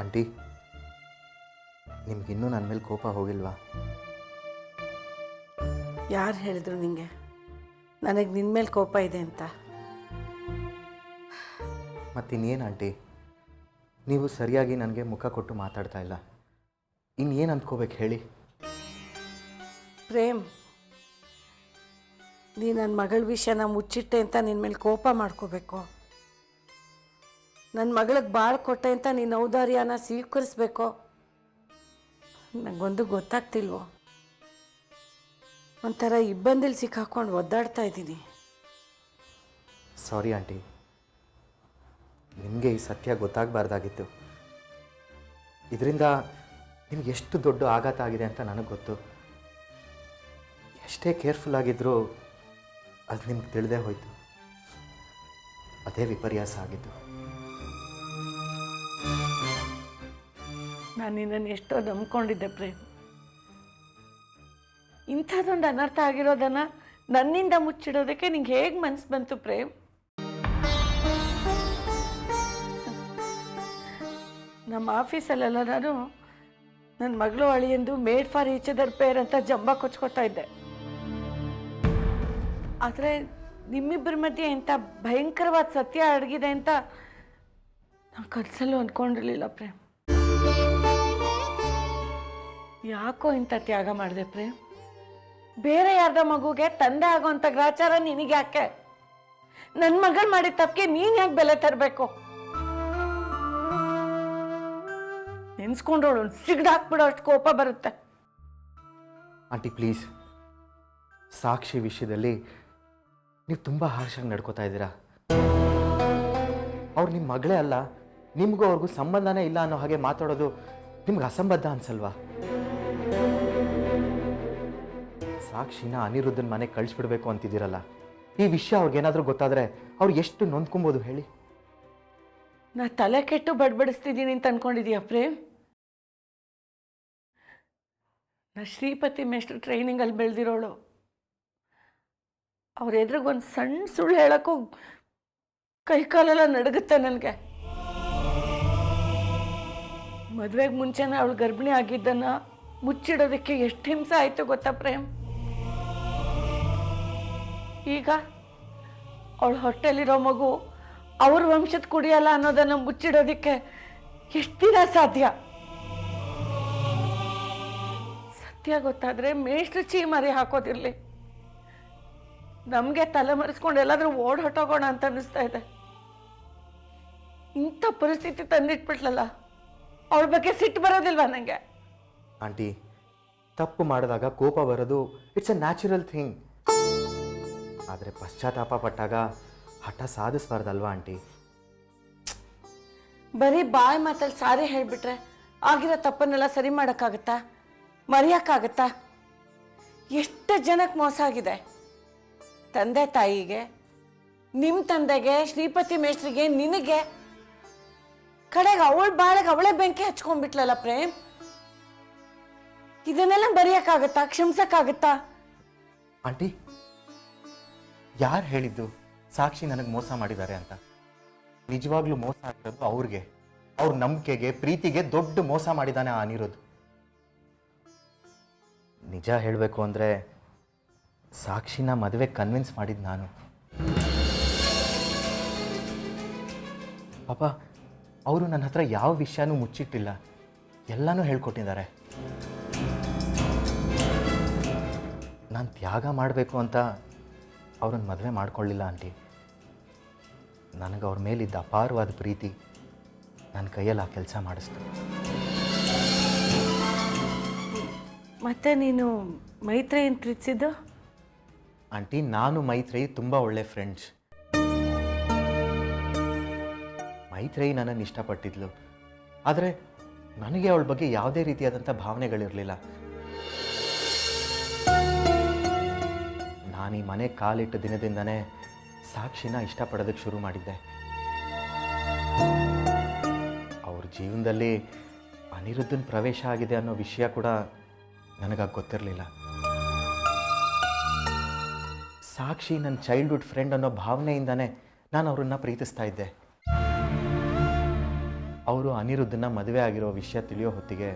Aunty, ನಿಮ್ಗಿನ್ನೂ ನನ್ನ ಮೇಲೆ ಕೋಪ ಹೋಗಿಲ್ವಾ? ಯಾರು ಹೇಳಿದ್ರು ನಿಮಗೆ ನನಗೆ ನಿನ್ನ ಮೇಲೆ ಕೋಪ ಇದೆ ಅಂತ? ಮತ್ತಿನ್ನೇನು ಆಂಟಿ, ನೀವು ಸರಿಯಾಗಿ ನನಗೆ ಮುಖ ಕೊಟ್ಟು ಮಾತಾಡ್ತಾ ಇಲ್ಲ. ಇನ್ನೇನು ಅಂದ್ಕೋಬೇಕು ಹೇಳಿ? ಪ್ರೇಮ್, ನೀ ನನ್ನ ಮಗಳ ವಿಷಯನ ಮುಚ್ಚಿಟ್ಟೆ ಅಂತ ನಿನ್ನ ಮೇಲೆ ಕೋಪ ಮಾಡ್ಕೋಬೇಕು? ನನ್ನ ಮಗಳಿಗೆ ಬಾಳ್ ಕೊಟ್ಟೆ ಅಂತ ನೀನು ಔದಾರ್ಯನ ಸ್ವೀಕರಿಸ್ಬೇಕು? ನನಗೊಂದು ಗೊತ್ತಾಗ್ತಿಲ್ವೋ, ಒಂಥರ ಇಬ್ಬಂದಿಲ್ಲಿ ಸಿಕ್ಕಾಕೊಂಡು ಒದ್ದಾಡ್ತಾ ಇದ್ದೀನಿ. ಸಾರಿ ಆಂಟಿ, ನಿಮಗೆ ಈ ಸತ್ಯ ಗೊತ್ತಾಗಬಾರ್ದಾಗಿತ್ತು. ಇದರಿಂದ ನಿಮ್ಗೆ ಎಷ್ಟು ದೊಡ್ಡ ಆಘಾತ ಆಗಿದೆ ಅಂತ ನನಗೆ ಗೊತ್ತು. ಎಷ್ಟೇ ಕೇರ್ಫುಲ್ ಆಗಿದ್ದರೂ ಅದು ನಿಮ್ಗೆ ತಿಳಿದೇ ಹೋಯಿತು. ಅದೇ ವಿಪರ್ಯಾಸ ಆಗಿತ್ತು. ನಾನು ನಿನ್ನನ್ನು ಎಷ್ಟೋ ನಂಬ್ಕೊಂಡಿದ್ದೆ ಪ್ರೇಮ್. ಇಂಥದ್ದೊಂದು ಅನರ್ಥ ಆಗಿರೋದನ್ನು ನನ್ನಿಂದ ಮುಚ್ಚಿಡೋದಕ್ಕೆ ನಿಂಗೆ ಹೇಗೆ ಮನಸ್ಸು ಬಂತು ಪ್ರೇಮ್? ನಮ್ಮ ಆಫೀಸಲ್ಲೆಲ್ಲ ನಾನು ನನ್ನ ಮಗಳು ಅಳಿಯಂದು made for each other pair ಅಂತ ಜಂಬ ಕೊಚ್ಕೋತಾ ಇದ್ದೆ. ಆದರೆ ನಿಮ್ಮಿಬ್ಬರ ಮಧ್ಯೆ ಇಂಥ ಭಯಂಕರವಾದ ಸತ್ಯ ಅಡಗಿದೆ ಅಂತ ನಾನು ಕನಸಲ್ಲೂ ಅಂದ್ಕೊಂಡಿರಲಿಲ್ಲ ಪ್ರೇಮ್. ಯಾಕೋ ಇಂಥ ತ್ಯಾಗ ಮಾಡಿದೆ ಪ್ರೇಮ್? ಬೇರೆ ಯಾರ್ದ ಮಗುಗೆ ತಂದೆ ಆಗೋಂಥ ಗ್ರಾಚಾರ ನಿನಗೆ ಯಾಕೆ? ನನ್ನ ಮಗಳು ಮಾಡಿದ ತಪ್ಪಿಗೆ ನೀನು ಯಾಕೆ ಬೆಲೆ ತರಬೇಕು? ನೆನ್ಸ್ಕೊಂಡೋಳು ಸಿಗ್ದಾಕ್ಬಿಡೋ ಅಷ್ಟು ಕೋಪ ಬರುತ್ತೆ. ಆಂಟಿ ಪ್ಲೀಸ್, ಸಾಕ್ಷಿ ವಿಷಯದಲ್ಲಿ ನೀವು ತುಂಬ ಹಾರ್ಷಾಗಿ ನಡ್ಕೋತಾ ಇದ್ದೀರಾ. ಅವ್ರು ನಿಮ್ಮ ಮಗಳೇ ಅಲ್ಲ, ನಿಮಗೂ ಅವ್ರಿಗೂ ಸಂಬಂಧನೇ ಇಲ್ಲ ಅನ್ನೋ ಹಾಗೆ ಮಾತಾಡೋದು ನಿಮ್ಗೆ ಅಸಂಬದ್ಧ ಅನ್ಸಲ್ವಾ? ಸಾಕ್ಷಿನ ಅನಿರುದ್ಧನ ಮನೆಗೆ ಕಳಿಸ್ಬಿಡ್ಬೇಕು ಅಂತಿದ್ದೀರಲ್ಲ, ಈ ವಿಷಯ ಅವ್ರಿಗೇನಾದರೂ ಗೊತ್ತಾದರೆ ಅವ್ರು ಎಷ್ಟು ನೊಂದ್ಕೊಬೋದು ಹೇಳಿ? ನಾ ತಲೆ ಕೆಟ್ಟು ಬಡ್ಬಡಿಸ್ತಿದ್ದೀನಿ ಅಂತ ಅನ್ಕೊಂಡಿದೀಯ ಪ್ರೇಮ್? ನಾ ಶ್ರೀಪತಿ ಮೇಷ್ಟ್ರು ಟ್ರೈನಿಂಗಲ್ಲಿ ಬೆಳೆದಿರೋಳು. ಅವ್ರ ಎದುರಿಗೊಂದು ಸಣ್ಣ ಸುಳ್ಳು ಹೇಳೋಕ್ಕೂ ಕೈಕಾಲೆಲ್ಲ ನಡುಗುತ್ತೆ ನನಗೆ. ಮದುವೆಗೆ ಮುಂಚೆನೇ ಅವಳು ಗರ್ಭಿಣಿ ಆಗಿದ್ದನ್ನು ಮುಚ್ಚಿಡೋದಕ್ಕೆ ಎಷ್ಟು ಹಿಂಸೆ ಆಯಿತು ಗೊತ್ತಾ ಪ್ರೇಮ್? ಈಗ ಅವಳ ಹೊಟ್ಟೆಲಿರೋ ಮಗು ಅವ್ರ ವಂಶದ ಕುಡಿಯಲ್ಲ ಅನ್ನೋದನ್ನು ಮುಚ್ಚಿಡೋದಕ್ಕೆ ಎಷ್ಟು ದಿನ ಸಾಧ್ಯ? ಸತ್ಯ ಗೊತ್ತಾದರೆ ಮೇಷ್ಟ್ರು ಚೀಮಾರಿ ಹಾಕೋದಿರಲಿ. ನಮಗೆ ತಲೆ ಮರೆಸ್ಕೊಂಡು ಎಲ್ಲಾದರೂ ಓಡ್ ಹೊಟ್ಟೋಗೋಣ ಅಂತ ಅನ್ನಿಸ್ತಾ ಇದೆ. ಇಂಥ ಪರಿಸ್ಥಿತಿ ತಂದಿಟ್ಬಿಟ್ಲಲ್ಲ, ಅವಳ ಬಗ್ಗೆ ಸಿಟ್ಟು ಬರೋದಿಲ್ವಾ ನನಗೆ? ಆಂಟಿ, ತಪ್ಪು ಮಾಡಿದಾಗ ಕೋಪ ಬರೋದು ಇಟ್ಸ್ ಅ ನ್ಯಾಚುರಲ್ ಥಿಂಗ್. ಆದರೆ ಪಶ್ಚಾತ್ತಾಪ ಪಟ್ಟಾಗ ಹಠ ಸಾಧಿಸ್ಬಾರ್ದಲ್ವಾ ಆಂಟಿ? ಬರೀ ಬಾಯಿ ಮಾತಲ್ಲಿ ಸಾರಿ ಹೇಳಿಬಿಟ್ರೆ ಆಗಿರೋ ತಪ್ಪನ್ನೆಲ್ಲ ಸರಿ ಮಾಡೋಕ್ಕಾಗತ್ತಾ? ಮರೆಯೋಕ್ಕಾಗತ್ತಾ? ಎಷ್ಟು ಜನಕ್ಕೆ ಮೋಸ ಆಗಿದೆ. ತಂದೆ ತಾಯಿಗೆ, ನಿಮ್ಮ ತಂದೆಗೆ, ಶ್ರೀಪತಿ ಮೇಷ್ಟ್ರಿಗೆ, ನಿನಗೆ. ಕಡೆಗೆ ಅವಳ ಬಾಳೆಗೆ ಅವಳೇ ಬೆಂಕಿ ಹಚ್ಕೊಂಡ್ಬಿಟ್ಲಲ್ಲ ಪ್ರೇಮ್. ಇದನ್ನೆಲ್ಲ ಬರೆಯೋಕ್ಕಾಗತ್ತಾ? ಕ್ಷಮಿಸಕ್ಕಾಗತ್ತಾ? ಆಂಟಿ, ಯಾರು ಹೇಳಿದ್ದು ಸಾಕ್ಷಿ ನನಗೆ ಮೋಸ ಮಾಡಿದ್ದಾರೆ ಅಂತ? ನಿಜವಾಗ್ಲೂ ಮೋಸ ಆಗಿರೋದು ಅವ್ರಿಗೆ, ಅವ್ರ ನಂಬಿಕೆಗೆ, ಪ್ರೀತಿಗೆ ದೊಡ್ಡ ಮೋಸ ಮಾಡಿದ್ದಾನೆ ಆ ಅನಿರುದ್ಧ್. ನಿಜ ಹೇಳಬೇಕು ಅಂದರೆ ಸಾಕ್ಷಿನ ಮದುವೆ ಕನ್ವಿನ್ಸ್ ಮಾಡಿದ್ದು ನಾನು. ಪಾಪ ಅವರು ನನ್ನ ಹತ್ರ ಯಾವ ವಿಷಯನೂ ಮುಚ್ಚಿಟ್ಟಿಲ್ಲ, ಎಲ್ಲನೂ ಹೇಳ್ಕೊಟ್ಟಿದ್ದಾರೆ. ನಾನು ತ್ಯಾಗ ಮಾಡಬೇಕು ಅಂತ ಅವ್ರನ್ನ ಮದುವೆ ಮಾಡ್ಕೊಳ್ಳಿಲ್ಲ ಆಂಟಿ. ನನಗೆ ಅವ್ರ ಮೇಲಿದ್ದ ಅಪಾರವಾದ ಪ್ರೀತಿ ನನ್ನ ಕೈಯಲ್ಲಿ ಆ ಕೆಲಸ ಮಾಡಿಸ್ತು. ಮತ್ತೆ ನೀನು ಮೈತ್ರಿಯನ್ನು ಪ್ರೀತಿಸಿದ್ದು? ಆಂಟಿ, ನಾನು ಮೈತ್ರೇಯಿ ತುಂಬ ಒಳ್ಳೆ ಫ್ರೆಂಡ್ಸ್. ಮೈತ್ರೇಯಿ ನನ್ನನ್ನು ಇಷ್ಟಪಟ್ಟಿದ್ಲು, ಆದರೆ ನನಗೆ ಅವಳ ಬಗ್ಗೆ ಯಾವುದೇ ರೀತಿಯಾದಂಥ ಭಾವನೆಗಳಿರಲಿಲ್ಲ. ನಾನು ಈ ಮನೆ ಕಾಲಿಟ್ಟ ದಿನದಿಂದನೇ ಸಾಕ್ಷಿನ ಇಷ್ಟಪಡೋದಕ್ಕೆ ಶುರು ಮಾಡಿದ್ದೆ. ಅವ್ರ ಜೀವನದಲ್ಲಿ ಅನಿರುದ್ಧನ ಪ್ರವೇಶ ಆಗಿದೆ ಅನ್ನೋ ವಿಷಯ ಕೂಡ ನನಗಾಗಿ ಗೊತ್ತಿರಲಿಲ್ಲ. ಸಾಕ್ಷಿ ನನ್ನ ಚೈಲ್ಡ್ಹುಡ್ ಫ್ರೆಂಡ್ ಅನ್ನೋ ಭಾವನೆಯಿಂದನೇ ನಾನು ಅವ್ರನ್ನ ಪ್ರೀತಿಸ್ತಾ ಇದ್ದೆ. ಅವರು ಅನಿರುದ್ಧನ ಮದುವೆ ಆಗಿರೋ ವಿಷಯ ತಿಳಿಯೋ ಹೊತ್ತಿಗೆ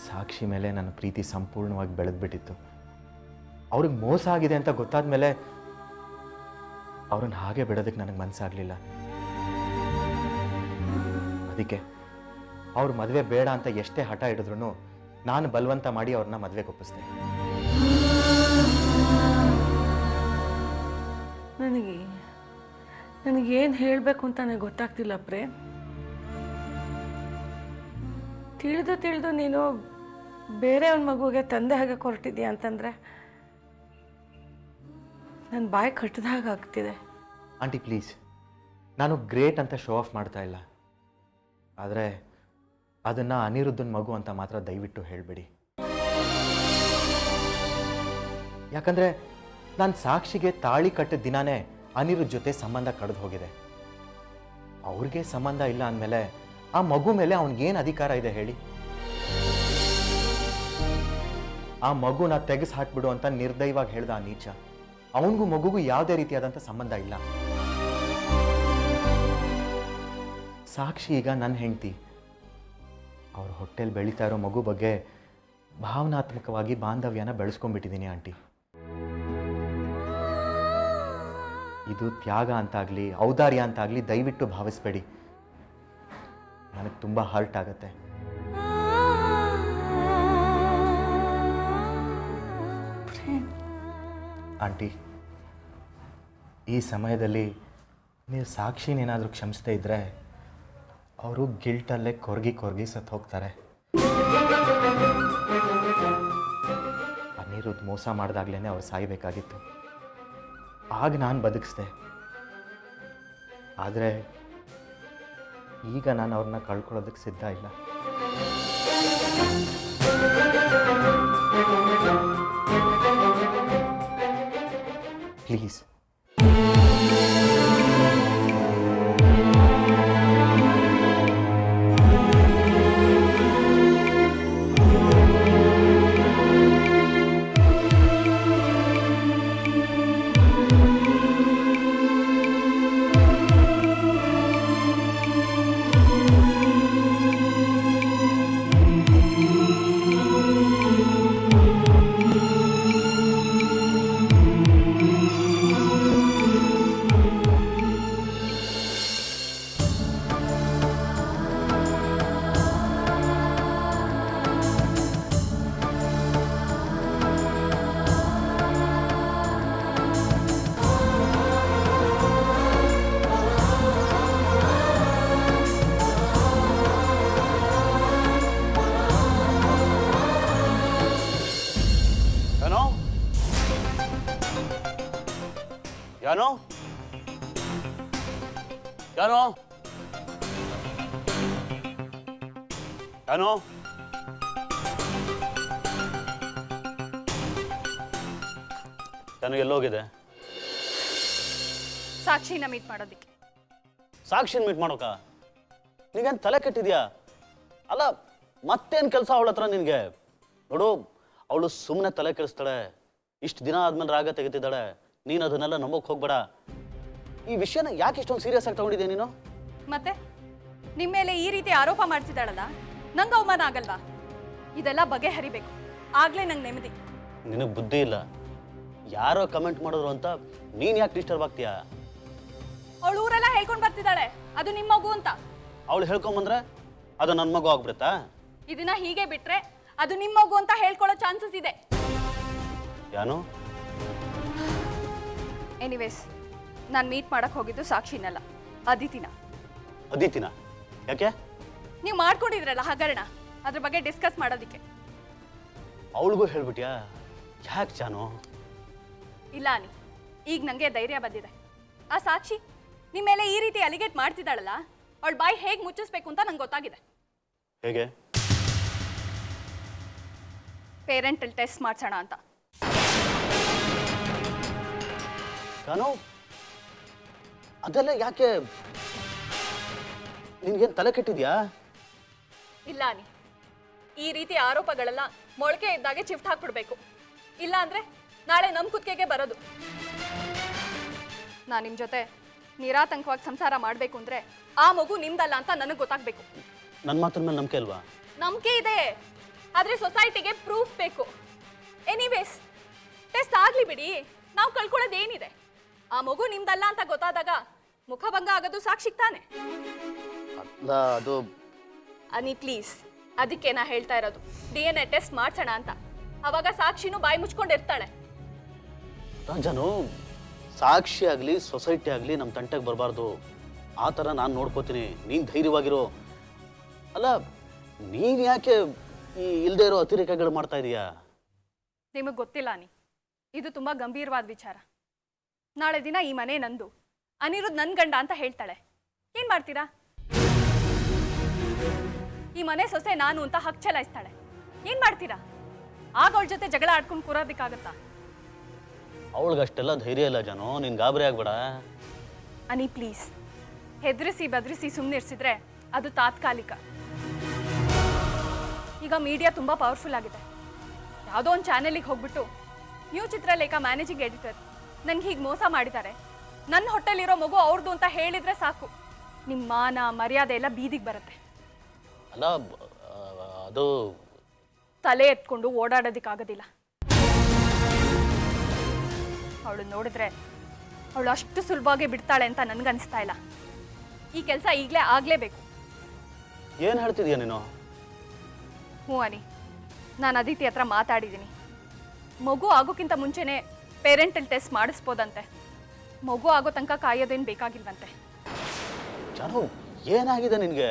ಸಾಕ್ಷಿ ಮೇಲೆ ನನ್ನ ಪ್ರೀತಿ ಸಂಪೂರ್ಣವಾಗಿ ಬೆಳೆದ್ಬಿಟ್ಟಿತ್ತು. ಅವ್ರಿಗೆ ಮೋಸ ಆಗಿದೆ ಅಂತ ಗೊತ್ತಾದ ಮೇಲೆ ಅವ್ರನ್ನ ಹಾಗೆ ಬಿಡೋದಕ್ಕೆ ನನಗೆ ಮನಸ್ಸಾಗಲಿಲ್ಲ. ಅದಕ್ಕೆ ಅವ್ರ ಮದುವೆ ಬೇಡ ಅಂತ ಎಷ್ಟೇ ಹಠ ಹಿಡಿದ್ರು ನಾನು ಬಲವಂತ ಮಾಡಿ ಅವ್ರನ್ನ ಮದುವೆಗೆ ಒಪ್ಪಿಸ್ದೆ. ನನಗೇನು ಹೇಳಬೇಕು ಅಂತ ನನಗೆ ಗೊತ್ತಾಗ್ತಿಲ್ಲ ಪ್ರೇಮ್. ತಿಳಿದು ನೀನು ಬೇರೆ ಒಂದು ಮಗುವಿಗೆ ತಂದೆ ಹಾಗೆ ಹೊರಟಿದ್ಯಾ ಅಂತಂದರೆ ನನ್ನ ಬಾಯಿ ಕಟ್ಟಿದ ಹಾಗೆ ಆಗ್ತಿದೆ. ಆಂಟಿ ಪ್ಲೀಸ್, ನಾನು ಗ್ರೇಟ್ ಅಂತ ಶೋ ಆಫ್ ಮಾಡ್ತಾ ಇಲ್ಲ. ಆದರೆ ಅದನ್ನು ಅನಿರುದ್ಧನ ಮಗು ಅಂತ ಮಾತ್ರ ದಯವಿಟ್ಟು ಹೇಳಬೇಡಿ. ಯಾಕಂದರೆ ನಾನು ಸಾಕ್ಷಿಗೆ ತಾಳಿ ಕಟ್ಟಿದ ದಿನಾನೇ ಅನಿರುದ್ಧ ಜೊತೆ ಸಂಬಂಧ ಕಳೆದು ಹೋಗಿದೆ. ಅವ್ರಿಗೆ ಸಂಬಂಧ ಇಲ್ಲ ಅಂದಮೇಲೆ ಆ ಮಗು ಮೇಲೆ ಅವನಿಗೇನು ಅಧಿಕಾರ ಇದೆ ಹೇಳಿ? ಆ ಮಗುನ ತೆಗೆಸಿ ಹಾಕ್ಬಿಡು ಅಂತ ನಿರ್ದಯವಾಗಿ ಹೇಳ್ದ ಆ ನೀಚ. ಅವನಿಗೂ ಮಗುಗೂ ಯಾವುದೇ ರೀತಿಯಾದಂಥ ಸಂಬಂಧ ಇಲ್ಲ. ಸಾಕ್ಷಿ ಈಗ ನನ್ನ ಹೆಂಡತಿ. ಅವ್ರ ಹೊಟ್ಟೆಲಿ ಬೆಳೀತಾ ಇರೋ ಮಗು ಬಗ್ಗೆ ಭಾವನಾತ್ಮಕವಾಗಿ ಬಾಂಧವ್ಯನ ಬೆಳೆಸ್ಕೊಂಡ್ಬಿಟ್ಟಿದ್ದೀನಿ ಆಂಟಿ. ಇದು ತ್ಯಾಗ ಅಂತಾಗಲಿ ಔದಾರ್ಯ ಅಂತಾಗಲಿ ದಯವಿಟ್ಟು ಭಾವಿಸ್ಬೇಡಿ. ನನಗೆ ತುಂಬ ಹರ್ಟ್ ಆಗುತ್ತೆ. ಆಂಟಿ, ಈ ಸಮಯದಲ್ಲಿ ನೀವು ಸಾಕ್ಷಿನೇನಾದರೂ ಕ್ಷಮಿಸದೇ ಇದ್ದರೆ ಅವರು ಗಿಲ್ಟಲ್ಲೇ ಕೊರ್ಗಿ ಸತ್ತು ಹೋಗ್ತಾರೆ. ಅನಿರುದ್ಧ ಮೋಸ ಮಾಡಿದಾಗ್ಲೇ ಅವ್ರು ಸಾಯಬೇಕಾಗಿತ್ತು. ಆಗ ನಾನು ಬದುಕಿಸ್ದೆ. ಆದರೆ ಈಗ ನಾನು ಅವ್ರನ್ನ ಕಳ್ಕೊಳ್ಳೋದಕ್ಕೆ ಸಿದ್ಧ ಇಲ್ಲ. ಪ್ಲೀಸ್. ಯಾನೋ ಯಾನೋ ಯಾನೋ ಯಾನೋ ಎಲ್ಲೋಗಿದೆ? ಸಾಕ್ಷಿನ ಮೀಟ್ ಮಾಡೋದಿಕ್ಕೆ. ಸಾಕ್ಷಿನ ಮೀಟ್ ಮಾಡೋಕ? ನಿಗೇನು ತಲೆ ಕೆಟ್ಟಿದ್ಯಾ? ಅಲ್ಲ, ಮತ್ತೇನು ಕೆಲಸ ಅವಳ ಹತ್ರ ನಿನಗೆ? ನೋಡು, ಅವಳು ಸುಮ್ಮನೆ ತಲೆ ಕೆಡಿಸ್ತಾಳೆ. ಇಷ್ಟು ದಿನ ಆದ್ಮೇಲೆ ರಾಗ ತೆಗಿತಿದ್ದಾಳೆ. ನೀನು ಅದನ್ನೆಲ್ಲ ನಂಬೋಕೆ ಹೋಗ್ಬೇಡ. ಈ ವಿಷಯನ ಯಾಕೆ ಇಷ್ಟೊಂದು ಸೀರಿಯಸ್ ಆಗಿ ತಗೊಂಡಿದ್ಯಾ ನೀನು? ಮತ್ತೆ ನಿಮ್ಮ ಮೇಲೆ ಈ ರೀತಿ ಆರೋಪ ಮಾಡ್ತಿದ್ದಾಳಲ್ಲ, ನಂಗೆ ಅವಮಾನ ಆಗಲ್ವಾ? ಇದೆಲ್ಲ ಬಗೆಹರಿಬೇಕು, ಆಗ್ಲೇ ನಂಗೆ ನೆಮ್ಮದಿ. ನಿನಗೆ ಬುದ್ಧಿ ಇಲ್ಲ. ಯಾರೋ ಕಮೆಂಟ್ ಮಾಡಿದ್ರು ಅಂತ ನೀನು ಯಾಕೆ ಡಿಸ್ಟರ್ಬ್ ಆಗ್ತೀಯಾ? ಅವಳು ಊರೆಲ್ಲ ಹೇಳ್ಕೊಂಡು ಬರ್ತಿದ್ದಾಳೆ ಅದು ನಿಮ್ಮ ಮಗು ಅಂತ. ಅವಳು ಹೇಳ್ಕೊಂಬಂದ್ರೆ ಅದು ನನ್ನ ಮಗು ಆಗ್ಬಿಡುತ್ತಾ? ಇದನ್ನ ಹೀಗೆ ಬಿಟ್ರೆ ಅದು ನಿಮ್ಮ ಮಗು ಅಂತ ಹೇಳ್ಕೊಳ್ಳೋ ಚಾನ್ಸಸ್ ಇದೆ. ಯಾನು? ಎನಿವೇಸ್, ನಾನು ಮೀಟ್ ಮಾಡಕ್ ಹೋಗಿದ್ದು ಸಾಕ್ಷಿನಲ್ಲ, ಅದಿತಿನ. ಅದಿತಿನ? ಯಾಕೆ? ನೀವು ಮಾಡ್ಕೊಂಡಿದ್ರಲ್ಲ ಹಗರಣ, ಅದ್ರ ಬಗ್ಗೆ ಡಿಸ್ಕಸ್ ಮಾಡೋದಿಕ್ಕೆ. ಅವಳಿಗೂ ಹೇಳ್ಬಿಟ್ಯಾ? ಯಾಕೆ ಜಾನು? ಇಲ್ಲ ಅನಿ, ಈಗ ನನಗೆ ಧೈರ್ಯ ಬಂದಿದೆ. ಆ ಸಾಕ್ಷಿ ನಿಮ್ಮ ಮೇಲೆ ಈ ರೀತಿ ಅಲಿಗೇಟ್ ಮಾಡ್ತಿದ್ದಾಳಲ್ಲ, ಅವಳ ಬಾಯಿ ಹೇಗೆ ಮುಚ್ಚಿಸ್ಬೇಕು ಅಂತ ನಂಗೆ ಗೊತ್ತಾಗಿದೆ. ಹೇಗೆ? ಪೇರೆಂಟಲ್ ಟೆಸ್ಟ್ ಮಾಡ್ಸೋಣ ಅಂತ. ಜಾನು, ಅದೆಲ್ಲ ಯಾಕೆ? ನಿನ್ಗೇನು ತಲೆ ಕೆಟ್ಟಿದ್ಯಾ? ಇಲ್ಲ ಅನಿ, ಈ ರೀತಿ ಆರೋಪಗಳೆಲ್ಲ ಮೊಳಕೆ ಇದ್ದಾಗೆ ಚಿಫ್ಟ್ ಹಾಕ್ಬಿಡ್ಬೇಕು. ಇಲ್ಲ ಅಂದ್ರೆ ನಾಳೆ ನಮ್ಮ ಕುತ್ತಿಗೆಗೆ ಬರೋದು. ನಾನು ನಿಮ್ಮ ಜೊತೆ ನಿರಾತಂಕವಾಗಿ ಸಂಸಾರ ಮಾಡಬೇಕು ಅಂದರೆ ಆ ಮಗು ನಿಮ್ದಲ್ಲ ಅಂತ ನನಗೆ ಗೊತ್ತಾಗಬೇಕು. ನನ್ನ ಮಾತ್ರ ಮೇಲೆ ನಂಬಿಕೆ ಅಲ್ವಾ? ನಂಬಿಕೆ ಇದೆ, ಆದರೆ ಸೊಸೈಟಿಗೆ ಪ್ರೂಫ್ ಬೇಕು. ಎನಿವೇಸ್ ಟೆಸ್ಟ್ ಆಗಲಿ ಬಿಡಿ, ನಾವು ಕಳ್ಕೊಳ್ಳೋದೇನಿದೆ? ಆ ಮಗು ನಿಮ್ದಲ್ಲ ಅಂತ ಗೊತ್ತಾದಾಗ ಮುಖಭಂಗ ಆಗೋದು ಸಾಕ್ಷಿಗೆ ತಾನೆ. ಅಲ್ಲ ಅದು ಅನಿ ಪ್ಲೀಸ್, ಅದಕ್ಕೆ ನಾ ಹೇಳ್ತಾ ಇರೋದು DNA ಟೆಸ್ಟ್ ಮಾಡ್ಸೋಣ ಅಂತ. ಅವಾಗ ಸಾಕ್ಷಿನೂ ಬಾಯಿ ಮುಚ್ಕೊಂಡಿರ್ತಾಳೆ. ರಾಜನು, ಸಾಕ್ಷಿ ಆಗಲಿ ಸೊಸೈಟಿ ಆಗಲಿ ನಮ್ಮ ತಂಟೆಗೆ ಬರಬಾರ್ದು. ಆ ಥರ ನಾನು ನೋಡ್ಕೋತೀನಿ, ನೀನು ಧೈರ್ಯವಾಗಿರೋ. ಅಲ್ಲ, ನೀನು ಯಾಕೆ ಈ ಇಲ್ಲದೆ ಇರೋ ಅತಿರೇಕಗಳು ಮಾಡ್ತಾ ಇದೀಯಾ? ನಿಮಗೆ ಗೊತ್ತಿಲ್ಲ ಅನಿ, ಇದು ತುಂಬ ಗಂಭೀರವಾದ ವಿಚಾರ. ನಾಳೆ ದಿನ ಈ ಮನೆ ನಂದು, ಅನಿರುದ್ ನನ್ನ ಗಂಡ ಅಂತ ಹೇಳ್ತಾಳೆ. ಏನು ಮಾಡ್ತೀರಾ? ಈ ಮನೆ ಸೊಸೆ ನಾನು ಅಂತ ಹಕ್ ಚಲಾಯಿಸ್ತಾಳೆ. ಏನು ಮಾಡ್ತೀರಾ? ಆಗ ಅವಳ ಜೊತೆ ಜಗಳ ಆಡ್ಕೊಂಡು ಕೂರೋದಕ್ಕಾಗತ್ತಾ? ಅವಳಿಗಷ್ಟೆಲ್ಲ ಧೈರ್ಯ ಇಲ್ಲ ಜಾನು, ನೀನು ಗಾಬರಿ ಆಗ್ಬೇಡ. ಅನಿ ಪ್ಲೀಸ್, ಹೆದರಿಸಿ ಬದರಿಸಿ ಸುಮ್ಮನೆ ಇರಿಸಿದ್ರೆ ಅದು ತಾತ್ಕಾಲಿಕ. ಈಗ ಮೀಡಿಯಾ ತುಂಬ ಪವರ್ಫುಲ್ ಆಗಿದೆ. ಯಾವುದೋ ಒಂದು ಚಾನೆಲಿಗೆ ಹೋಗ್ಬಿಟ್ಟು ನ್ಯೂ ಚಿತ್ರಲೇಖ ಮ್ಯಾನೇಜಿಂಗ್ ಎಡಿಟರ್ ನನಗೆ ಹೀಗೆ ಮೋಸ ಮಾಡಿದ್ದಾರೆ, ನನ್ನ ಹೊಟ್ಟೆಲಿರೋ ಮಗು ಅವ್ರದ್ದು ಅಂತ ಹೇಳಿದರೆ ಸಾಕು, ನಿಮ್ಮ ಮಾನ ಮರ್ಯಾದೆ ಎಲ್ಲ ಬೀದಿಗೆ ಬರುತ್ತೆ. ಅಲ್ಲ ಅದು ತಲೆ ಎತ್ಕೊಂಡು ಓಡಾಡೋದಕ್ಕಾಗೋದಿಲ್ಲ. ಅವಳು ನೋಡಿದ್ರೆ ಅವಳು ಅಷ್ಟು ಸುಲಭವಾಗಿ ಬಿಡ್ತಾಳೆ ಅಂತ ನನಗನ್ನಿಸ್ತಾ ಇಲ್ಲ. ಈ ಕೆಲಸ ಈಗಲೇ ಆಗಲೇಬೇಕು. ಏನು ಹೇಳ್ತಿದ್ಯಾ ನೀನು? ಹ್ಞೂ ಅನಿ, ನಾನು ಅದಿತಿ ಹತ್ರ ಮಾತಾಡಿದ್ದೀನಿ. ಮಗು ಆಗೋಕ್ಕಿಂತ ಮುಂಚೆನೇ ಪೇರೆಂಟಲ್ ಟೆಸ್ಟ್ ಮಾಡಿಸ್ಬೋದಂತೆ. ಮಗು ಆಗೋ ತನಕ ಕಾಯೋದೇನು ಬೇಕಾಗಿಲ್ವಂತೆ. ಜಾನು, ಏನಾಗಿದೆ ನಿನಗೆ?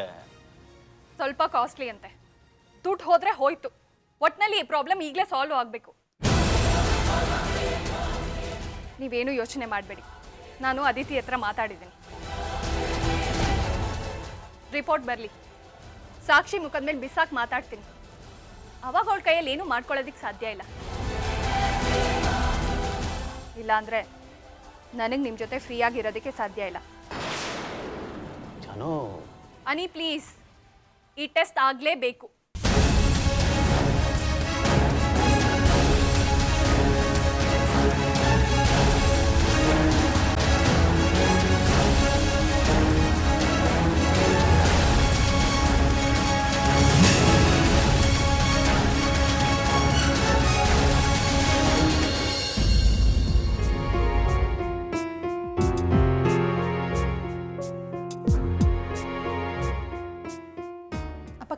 ಸ್ವಲ್ಪ ಕಾಸ್ಟ್ಲಿ ಅಂತೆ. ದುಡ್ಡು ಹೋದರೆ ಹೋಯ್ತು. ಒಟ್ಟಿನಲ್ಲಿ ಈ ಪ್ರಾಬ್ಲಮ್ ಈಗಲೇ ಸಾಲ್ವ್ ಆಗಬೇಕು. ನೀವೇನು ಯೋಚನೆ ಮಾಡಬೇಡಿ, ನಾನು ಅದಿತಿ ಹತ್ರ ಮಾತಾಡಿದ್ದೀನಿ. ರಿಪೋರ್ಟ್ ಬರಲಿ, ಸಾಕ್ಷಿ ಮುಖದ ಮೇಲೆ ಬಿಸಾಕಿ ಮಾತಾಡ್ತೀನಿ. ಅವಾಗ ಅವಳ ಕೈಯಲ್ಲಿ ಏನೂ ಮಾಡ್ಕೊಳ್ಳೋದಕ್ಕೆ ಸಾಧ್ಯ ಇಲ್ಲ. ಇಲ್ಲಾಂದರೆ ನನಗೆ ನಿಮ್ಮ ಜೊತೆ ಫ್ರೀಯಾಗಿರೋದಕ್ಕೆ ಸಾಧ್ಯ ಇಲ್ಲ. ಜಾನು, ಅನಿ ಪ್ಲೀಸ್, ಈ ಟೆಸ್ಟ್ ಆಗಲೇಬೇಕು.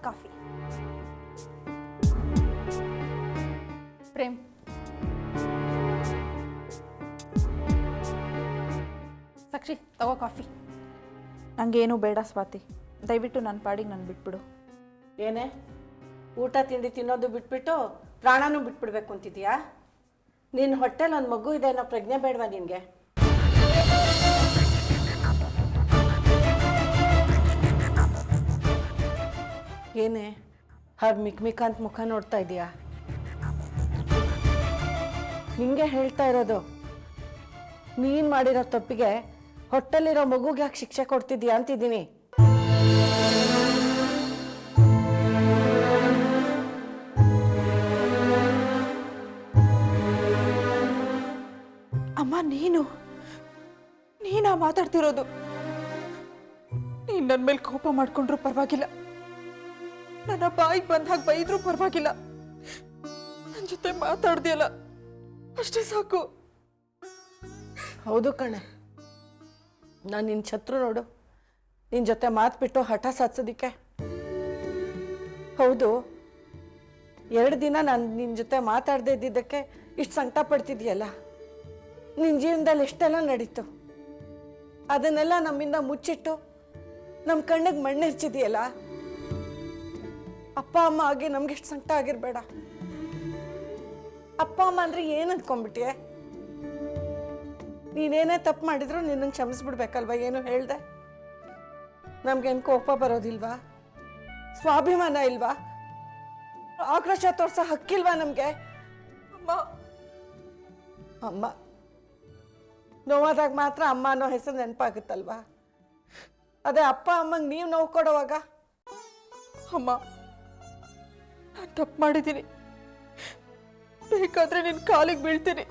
ಕಾಫಿ. ಪ್ರೇಮ್, ಸಾಕ್ಷಿ ತಗೋ ಕಾಫಿ. ನನಗೇನು ಬೇಡ ಸ್ವಾತಿ, ದಯವಿಟ್ಟು ನನ್ನ ಪಾಡಿಗೆ ನಾನು ಬಿಟ್ಬಿಡು. ಏನೇ ಊಟ ತಿಂಡಿ ತಿನ್ನೋದು ಬಿಟ್ಬಿಟ್ಟು ಪ್ರಾಣನೂ ಬಿಟ್ಬಿಡ್ಬೇಕು ಅಂತಿದ್ಯಾ? ನಿನ್ನ ಹೊಟ್ಟೆಲಿ ಒಂದು ಮಗು ಇದೆ ಅನ್ನೋ ಪ್ರಜ್ಞೆ ಬೇಡವಾ ನಿನಗೆ? ಏನೇ ಹಾಗೆ ಮಿಕ್ ಅಂತ ಮುಖ ನೋಡ್ತಾ ಇದೀಯಾ? ನಿಂಗೆ ಹೇಳ್ತಾ ಇರೋದು, ನೀನು ಮಾಡಿರೋ ತಪ್ಪಿಗೆ ಹೊಟ್ಟೆಲಿರೋ ಮಗುಗೆ ಯಾಕೆ ಶಿಕ್ಷೆ ಕೊಡ್ತಿದ್ಯಾ ಅಂತಿದ್ದೀನಿ. ಅಮ್ಮ, ನೀನಾ ಮಾತಾಡ್ತಿರೋದು? ನೀನು ನನ್ನ ಮೇಲೆ ಕೋಪ ಮಾಡ್ಕೊಂಡ್ರೂ ಪರವಾಗಿಲ್ಲ, ನನ್ನ ಬಾಯಿಗೆ ಬಂದ ಹಾಗೆ ಬೈದ್ರೂ ಪರವಾಗಿಲ್ಲ, ನನ್ನ ಜೊತೆ ಮಾತಾಡ್ದಿಯಲ್ಲ ಅಷ್ಟೇ ಸಾಕು. ಹೌದು ಕಣೆ, ನಾನು ನಿನ್ನ ಶತ್ರು ನೋಡು. ನಿನ್ನ ಜೊತೆ ಮಾತು ಬಿಟ್ಟು ಹಠ ಸಾಧಿಸೋದಿಕ್ಕೆ. ಹೌದು, 2 ದಿನ ನಾನು ನಿನ್ನ ಜೊತೆ ಮಾತಾಡದೇ ಇದ್ದಿದ್ದಕ್ಕೆ ಇಷ್ಟು ಸಂಕಟ ಪಡ್ತಿದ್ಯಲ್ಲ. ನಿನ್ನ ಜೀವನದಲ್ಲಿ ಎಷ್ಟೆಲ್ಲ ನಡೀತು, ಅದನ್ನೆಲ್ಲ ನಮ್ಮಿಂದ ಮುಚ್ಚಿಟ್ಟು ನಮ್ಮ ಕಣ್ಣಿಗೆ ಮಣ್ಣೆರ್ಚಿದೆಯಲ್ಲ. ಅಪ್ಪ ಅಮ್ಮ ಆಗಿ ನಮ್ಗೆ ಎಷ್ಟು ಸಂಕಟ ಆಗಿರಬೇಡ. ಅಪ್ಪ ಅಮ್ಮ ಅಂದರೆ ಏನು ಅಂದ್ಕೊಂಡ್ಬಿಟ್ಟಿಯೆ? ನೀನೇನೇ ತಪ್ಪು ಮಾಡಿದ್ರು ನಿನ್ನನ್ನು ಕ್ಷಮಿಸ್ಬಿಡ್ಬೇಕಲ್ವ? ಏನು ಹೇಳ್ದೆ? ನಮ್ಗೇನು ಕೋಪ ಬರೋದಿಲ್ವಾ? ಸ್ವಾಭಿಮಾನ ಇಲ್ವಾ? ಆಕ್ರೋಶ ತೋರ್ಸೋ ಹಕ್ಕಿಲ್ವಾ ನಮಗೆ? ಅಮ್ಮ, ಅಮ್ಮ ನೋವಾದಾಗ ಮಾತ್ರ ಅಮ್ಮ ಅನ್ನೋ ಹೆಸರು ನೆನಪಾಗುತ್ತಲ್ವಾ? ಅದೇ ಅಪ್ಪ ಅಮ್ಮಂಗೆ ನೀವು ನೋವು ಕೊಡೋವಾಗ? ಅಮ್ಮ, ನಾನು ತಪ್ಪು ಮಾಡಿದ್ದೀನಿ, ಬೇಕಾದ್ರೆ ನಿನ್ನ ಕಾಲಿಗೆ ಬೀಳ್ತೀನಿ,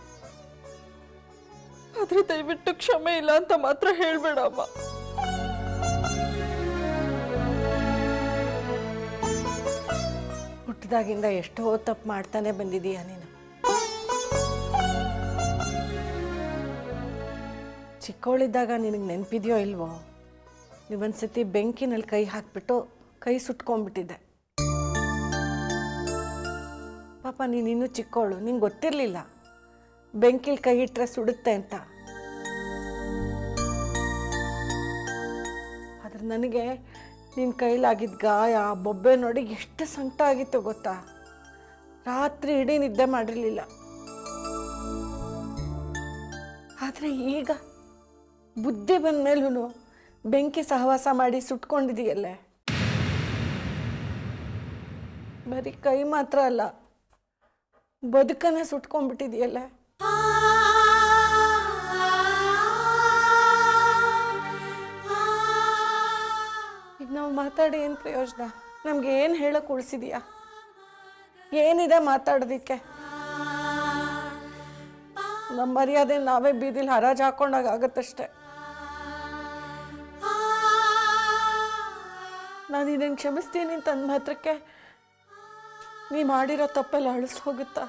ಆದ್ರೆ ದಯವಿಟ್ಟು ಕ್ಷಮೆ ಇಲ್ಲ ಅಂತ ಮಾತ್ರ ಹೇಳ್ಬೇಡ ಅಮ್ಮ. ಹುಟ್ಟಿದಾಗಿಂದ ಎಷ್ಟೋ ತಪ್ಪು ಮಾಡ್ತಾನೆ ಬಂದಿದೀಯ ನೀನು. ಚಿಕ್ಕವಳಿದ್ದಾಗ ನಿನಗೆ ನೆನಪಿದೆಯೋ ಇಲ್ವೋ, ನೀವೊಂದ್ಸತಿ ಬೆಂಕಿನಲ್ಲಿ ಕೈ ಹಾಕ್ಬಿಟ್ಟು ಕೈ ಸುಟ್ಕೊಂಡ್ಬಿಟ್ಟಿದ್ದೆ. ಪಾಪ ನೀನಿನ್ನೂ ಚಿಕ್ಕವಳು, ನಿಂಗೆ ಗೊತ್ತಿರಲಿಲ್ಲ ಬೆಂಕಿಲಿ ಕೈ ಇಟ್ಟರೆ ಸುಡುತ್ತೆ ಅಂತ. ಆದ್ರೆ ನನಗೆ ನಿನ್ನ ಕೈಲಾಗಿದ್ದ ಗಾಯ, ಬೊಬ್ಬೆ ನೋಡಿ ಎಷ್ಟು ಸಂಕಟ ಆಗಿತ್ತು ಗೊತ್ತಾ. ರಾತ್ರಿ ಇಡೀ ನಿದ್ದೆ ಮಾಡಿರಲಿಲ್ಲ. ಆದರೆ ಈಗ ಬುದ್ಧಿ ಬಂದ ಮೇಲೂ ಬೆಂಕಿ ಸಹವಾಸ ಮಾಡಿ ಸುಟ್ಕೊಂಡಿದೆಯಲ್ಲೇ. ಬರೀ ಕೈ ಮಾತ್ರ ಅಲ್ಲ, ಬದುಕನ್ನೇ ಸುಟ್ಕೊಂಡ್ಬಿಟ್ಟಿದೆಯಲ್ಲ. ಈಗ ನಾವು ಮಾತಾಡಿ ಏನು ಪ್ರಯೋಜನ? ನಮ್ಗೆ ಏನು ಹೇಳಕ್ಕೆ ಉಳಿಸಿದೀಯಾ? ಏನಿದೆ ಮಾತಾಡೋದಿಕ್ಕೆ? ನಮ್ಮ ಮರ್ಯಾದೆ ನಾವೇ ಬೀದಿಲಿ ಹರಾಜು ಹಾಕೊಂಡಾಗ ಆಗುತ್ತಷ್ಟೆ. ನಾನು ಇದನ್ನು ಕ್ಷಮಿಸ್ತೀನಿ ಅಂತ ಅಂದ ಮಾತ್ರಕ್ಕೆ ನೀ ಮಾಡಿರೋ ತಪ್ಪೆಲ್ಲ ಅಳಿಸ್ ಹೋಗುತ್ತಾ?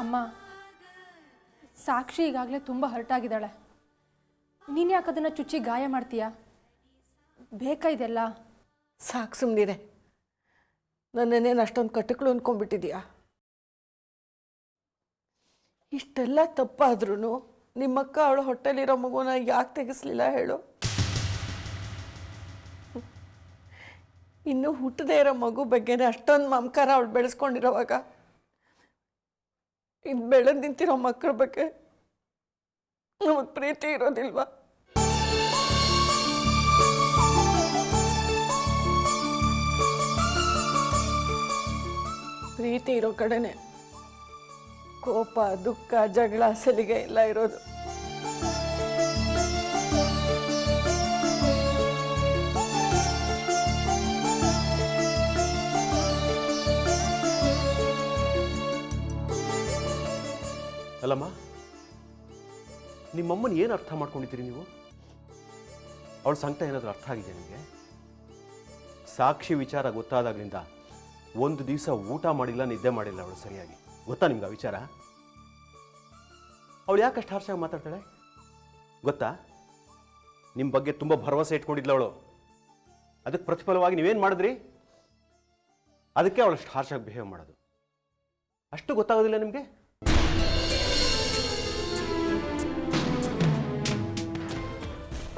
ಅಮ್ಮ, ಸಾಕ್ಷಿ ಈಗಾಗಲೇ ತುಂಬ ಹರ್ಟ್ ಆಗಿದ್ದಾಳೆ. ನೀನು ಯಾಕೆ ಅದನ್ನು ಚುಚ್ಚಿ ಗಾಯ ಮಾಡ್ತೀಯಾ? ಬೇಕಾ ಇದೆಲ್ಲ? ಸಾಕು ಸುಮ್ಮನಿರೆ. ನನ್ನೇನು ಅಷ್ಟೊಂದು ಕಟುಕಳು ಅಂದ್ಕೊಂಡ್ಬಿಟ್ಟಿದೀಯಾ? ಇಷ್ಟೆಲ್ಲ ತಪ್ಪಾದ್ರೂ ನಿಮ್ಮಕ್ಕ ಅವಳು ಹೊಟ್ಟೆಲಿರೋ ಮಗುನ ಯಾಕೆ ತೆಗೆಸ್ಲಿಲ್ಲ ಹೇಳು? ಇನ್ನೂ ಹುಟ್ಟದೇ ಇರೋ ಮಗು ಬಗ್ಗೆನೇ ಅಷ್ಟೊಂದು ಮಮಕಾರ ಅವಳು ಬೆಳೆಸ್ಕೊಂಡಿರೋವಾಗ ಇನ್ನು ಬೆಳೆದು ನಿಂತಿರೋ ಮಕ್ಕಳ ಬಗ್ಗೆ ನಮಗೆ ಪ್ರೀತಿ ಇರೋದಿಲ್ವಾ? ಪ್ರೀತಿ ಇರೋ ಕಡೆನೆ ಕೋಪ, ದುಃಖ, ಜಗಳ, ಸಲಿಗೆ ಎಲ್ಲ ಇರೋದು. ಅಲ್ಲಮ್ಮ, ನಿಮ್ಮಮ್ಮನ ಏನು ಅರ್ಥ ಮಾಡ್ಕೊಂಡಿದ್ದೀರಿ ನೀವು? ಅವಳ ಸಂಕಟ ಏನಾದರೂ ಅರ್ಥ ಆಗಿದೆ ನಿಮಗೆ? ಸಾಕ್ಷಿ ವಿಚಾರ ಗೊತ್ತಾದಾಗಲಿಂದ ಒಂದು ದಿವಸ ಊಟ ಮಾಡಿಲ್ಲ, ನಿದ್ದೆ ಮಾಡಿಲ್ಲ ಅವಳು ಸರಿಯಾಗಿ. ಗೊತ್ತಾ ನಿಮ್ಗೆ ಆ ವಿಚಾರ? ಅವಳು ಯಾಕಷ್ಟು ಹಾರ್ಷಾಗಿ ಮಾತಾಡ್ತಾಳೆ ಗೊತ್ತಾ? ನಿಮ್ಮ ಬಗ್ಗೆ ತುಂಬ ಭರವಸೆ ಇಟ್ಕೊಂಡಿದ್ಲ ಅವಳು. ಅದಕ್ಕೆ ಪ್ರತಿಫಲವಾಗಿ ನೀವೇನು ಮಾಡಿದ್ರಿ? ಅದಕ್ಕೆ ಅವಳಷ್ಟು ಹಾರ್ಷಾಗಿ ಬಿಹೇವ್ ಮಾಡೋದು. ಅಷ್ಟು ಗೊತ್ತಾಗೋದಿಲ್ಲ ನಿಮಗೆ?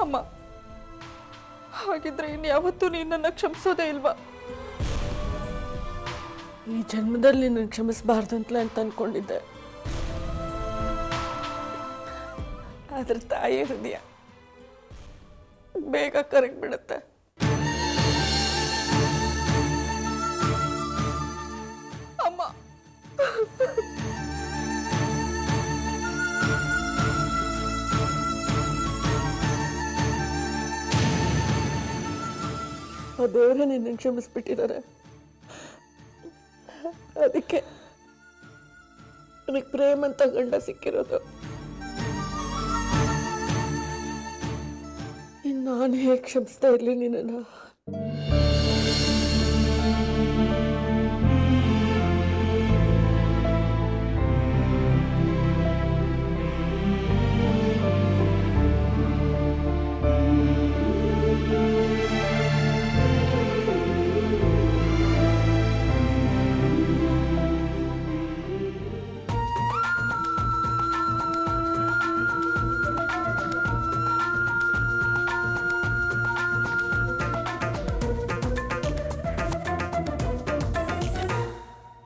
ಅಮ್ಮ, ಹಾಗಿದ್ರೆ ಇನ್ಯಾವತ್ತೂ ನೀನನ್ನ ಕ್ಷಮಿಸೋದೇ ಇಲ್ವಾ? ಈ ಜನ್ಮದಲ್ಲಿ ನಾನು ಕ್ಷಮಿಸಬಾರ್ದು ಅಂತಲೇ ಅಂತ ಅಂದ್ಕೊಂಡಿದ್ದೆ. ಆದ್ರೆ ತಾಯಿ ಹೃದಯ ಬೇಗ ಕರಗ್ಬಿಡುತ್ತೆ. ಅಮ್ಮ, ಆ ದೇವರೇ ನಿನ್ನ ಕ್ಷಮಿಸ್ಬಿಟ್ಟಿದ್ದಾರೆ. ಅದಕ್ಕೆ ನನಗೆ ಪ್ರೇಮ ಅಂತ ಗಂಡ ಸಿಕ್ಕಿರೋದು. ಇನ್ನು ನಾನು ಹೇಗೆ ಕ್ಷಮಿಸ್ತಾ ಇರಲಿ ನಿನ್ನನ್ನು?